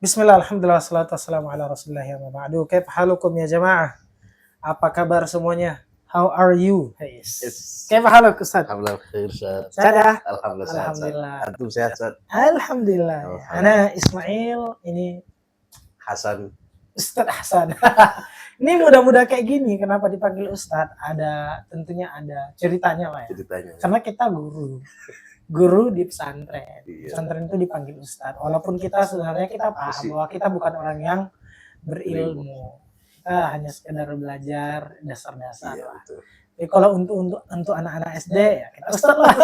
Bismillah, alhamdulillah, salatu wassalamu ala rasulillah ya maba'du. Kaif halukum ya jamaah? Apa kabar semuanya? How are you? Yes. Kaif haluk Ustaz? Alhamdulillah khair Ustaz. Sehat ya? Alhamdulillah sehat. Alhamdulillah. Antum sehat Ustaz? Alhamdulillah. Alhamdulillah. Ana Ismail, ini Hasan. Ustaz Hasan. Ini mudah-mudah kayak gini, kenapa dipanggil Ustaz? Tentunya ada ceritanya lah ya. Ceritanya. Karena kita guru di pesantren. Iya. Pesantren itu dipanggil Ustaz. Walaupun kita sebenarnya kita paham bahwa kita bukan orang yang berilmu. Kita hanya sekedar belajar dasar-dasar Iya, lah. betul. Tapi kalau untuk anak-anak SD ya kita Ustaz lah.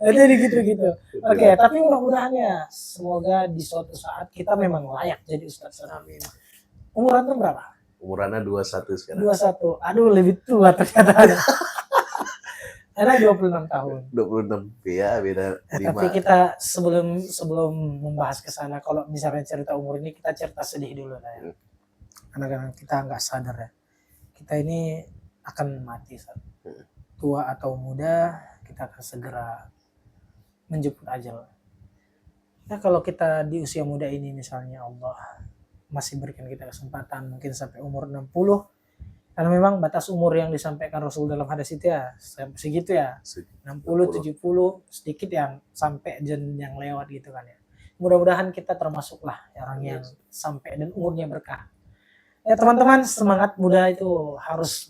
Jadi gitu-gitu. Oke, tapi mudah-mudahan ya semoga di suatu saat kita memang layak jadi Ustaz. Amin. Umur antum berapa? Umurannya 21 sekarang. 21. Aduh, lebih tua ternyata. Ada 26 tahun. 26. Ya, beda 5. Tapi kita sebelum membahas ke sana, kalau misalnya cerita umur ini kita cerita sedih dulu lah ya. Karena kita nggak sadar ya. Kita ini akan mati saat tua atau muda, kita akan segera menjemput ajal. Ya kalau kita di usia muda ini misalnya Allah masih berikan kita kesempatan mungkin sampai umur 60. Karena memang batas umur yang disampaikan Rasul dalam hadis itu ya segitu ya. 60, 70, sedikit yang sampai yang lewat gitu kan ya. Mudah-mudahan kita termasuklah orang yang sampai dan umurnya berkah. Ya teman-teman, semangat muda itu harus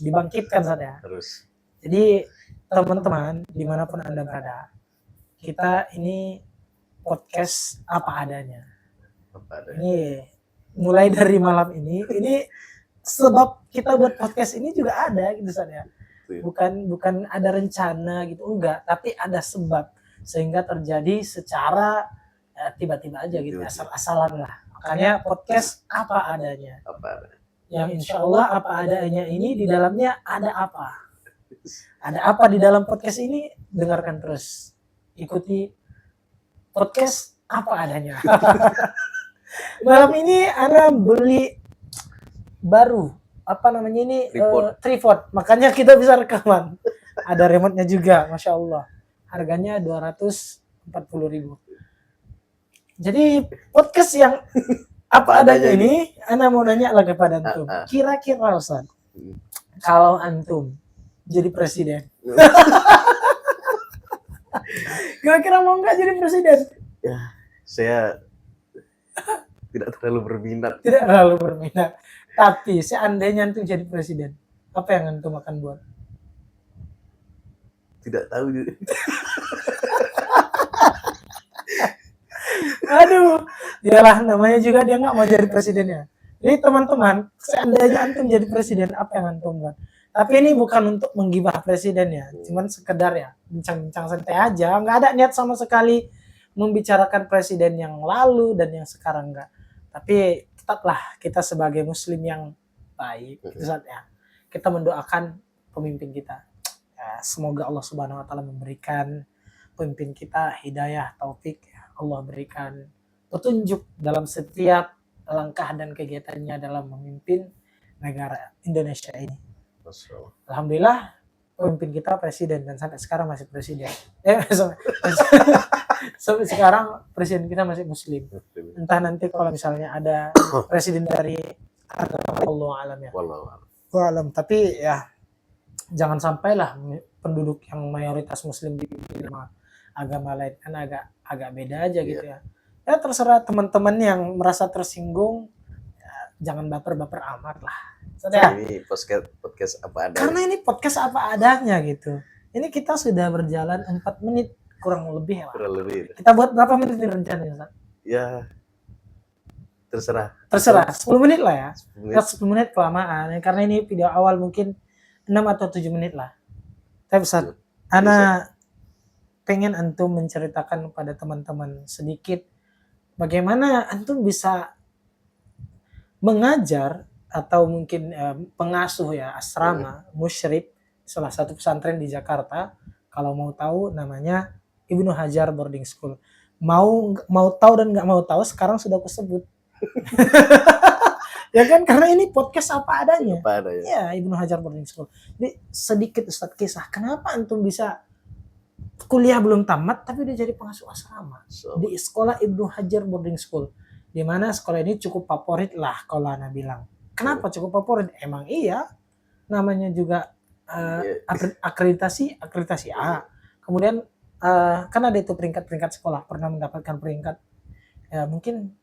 dibangkitkan saja. Terus. Jadi teman-teman dimanapun Anda berada, kita ini podcast apa adanya. Ini mulai dari malam ini sebab kita buat podcast ini juga ada gitu saja. Bukan ada rencana gitu, enggak, tapi ada sebab sehingga terjadi secara tiba-tiba aja gitu, asal-asalan lah. Makanya podcast apa adanya. Yang insya Allah apa adanya ini di dalamnya ada apa. Ada apa di dalam podcast ini, dengarkan terus. Ikuti podcast apa adanya. Malam ini Ana beli baru tripod, makanya kita bisa rekaman. Ada remote-nya juga, masya Allah. Harganya 240.000. Jadi podcast yang apa adanya ini, Ana mau nanya lagi pada antum. Kira-kira Ustaz, kalau antum jadi presiden, kira-kira mau nggak jadi presiden? Ya, saya tidak terlalu berminat. Tidak terlalu berminat. Tapi seandainya antum jadi presiden, apa yang antum akan buat? Tidak tahu. Aduh, iyalah namanya juga dia nggak mau jadi presidennya. Jadi teman-teman, seandainya antum jadi presiden, apa yang antum buat? Tapi ini bukan untuk menggibah presiden ya, cuman sekedar ya bincang-bincang santai aja, nggak ada niat sama sekali membicarakan presiden yang lalu dan yang sekarang nggak. Tapi tetaplah kita sebagai muslim yang baik, ya, kita mendoakan pemimpin kita. Ya, semoga Allah Subhanahu wa taala memberikan pemimpin kita hidayah, taufik, Allah berikan petunjuk dalam setiap langkah dan kegiatannya dalam memimpin negara Indonesia ini. Alhamdulillah pemimpin kita presiden dan sampai sekarang masih presiden. Sampai sekarang presiden kita masih muslim. Entah nanti kalau misalnya ada presiden dari Allah alam ya. Alam. Tapi ya jangan sampailah penduduk yang mayoritas muslim dipimpin sama agama lain, kan agak beda aja gitu ya. Ya terserah teman-teman yang merasa tersinggung, ya, jangan baper-baper amat lah. Ini podcast apa adanya. Karena ini podcast apa adanya gitu. Ini kita sudah berjalan 4 menit kurang lebih lah. Kurang lebih. Kita buat berapa menit ini rencananya, Ustaz? Ya terserah 10 menit lah ya. 10 menit kelamaan. Karena ini video awal mungkin 6 atau 7 menit lah. Tapi Ustaz, Ana pengen antum menceritakan pada teman-teman sedikit bagaimana antum bisa mengajar atau mungkin pengasuh ya asrama musyrik salah satu pesantren di Jakarta. Kalau mau tahu namanya Ibnu Hajar Boarding School. Mau tahu dan nggak mau tahu sekarang sudah aku sebut. Ya kan, karena ini podcast apa adanya. Ya, Ibnu Hajar Boarding School. Jadi sedikit Ustaz kisah kenapa antum bisa kuliah belum tamat tapi udah jadi pengasuh asrama So, di sekolah Ibnu Hajar Boarding School, di mana sekolah ini cukup favorit lah kalau Ana bilang. Kenapa cukup favorit? Emang iya, namanya juga akreditasi A. Kemudian kan ada itu peringkat sekolah, pernah mendapatkan peringkat ya mungkin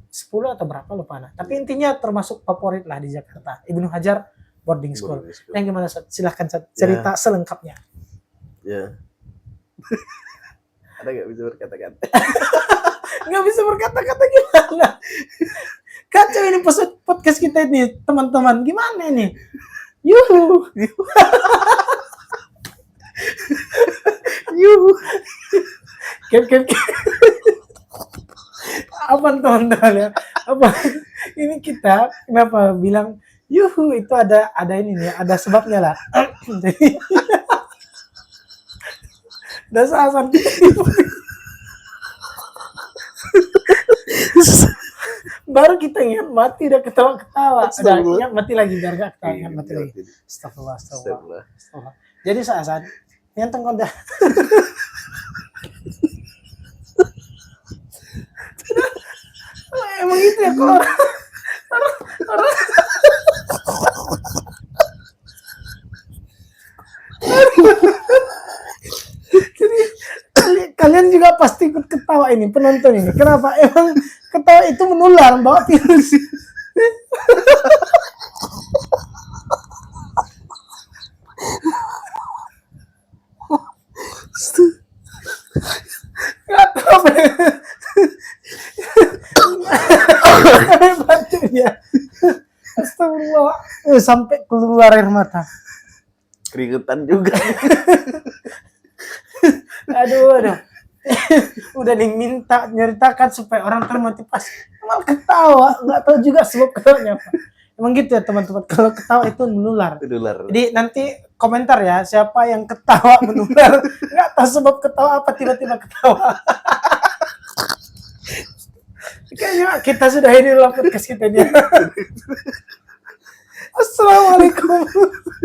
10 atau berapa lupa Ana. Tapi intinya termasuk favorit lah di Jakarta, Ibnu Hajar Boarding School. Yang gimana Sat? Silahkan Sat, cerita selengkapnya. Ya. Ada nggak bisa berkata-kata? Nggak bisa berkata-kata gimana? Kacau ini podcast kita ini teman-teman, gimana nih? Yuhu. Yuhu. Kep. Apa teman-teman ya? Apa ini kita kenapa bilang yuhu itu ada ini nih, ada sebabnya lah. Jadi dasar baru kita ingat mati udah ketawa-ketawa. Ingat mati lagi biar gak ketawa, ingat mati lagi. Astagfirullah. Jadi saat nyenteng kondak. Emang gitu ya kalau orang jadi kalian juga pasti ikut ketawa ini penonton ini. Kenapa? Emang ketawa itu menular bawa virus. Gak tahu apa ya. Astagfirullah. Sampai keluar air mata. Keringetan juga. Aduh. Udah diminta nyeritakan supaya orang termotivasi, malah ketawa, nggak tahu juga sebab ketawanya apa. Emang gitu ya teman-teman, kalau ketawa itu menular. Jadi nanti komentar ya, siapa yang ketawa menular, nggak tahu sebab ketawa apa, tiba-tiba ketawa. Kayaknya kita sudah ini dalam podcast kita ini. Assalamualaikum.